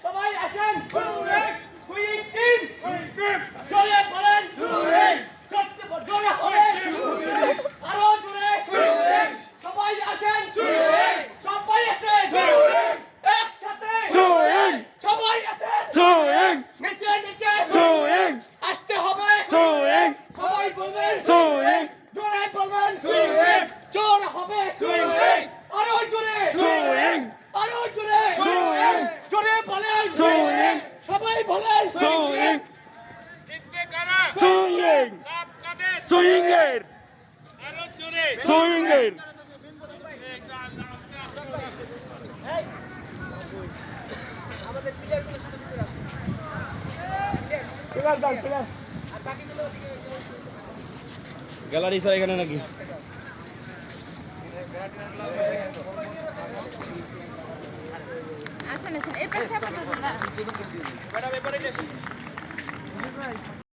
সবাই আসেন swing team জোরে বলেন জোরে বলেন আরো জোরে সবাই আসেন সবাই আসেন একসাথে সবাই আসেন নিচে নিচে আসতে হবে সবাই বলবেন জোরে বলবেন জোরে হবে আরো জোরে আরো জোরে জোরে বলেন সবাই বলেন জিতবে কারা? কাপ কাদের? সুইংয়ের আরো জোরে। সুইংয়ের গ্যালারি স্যার এখানে নাকি আসেন আসেন এর পাশে আপনারা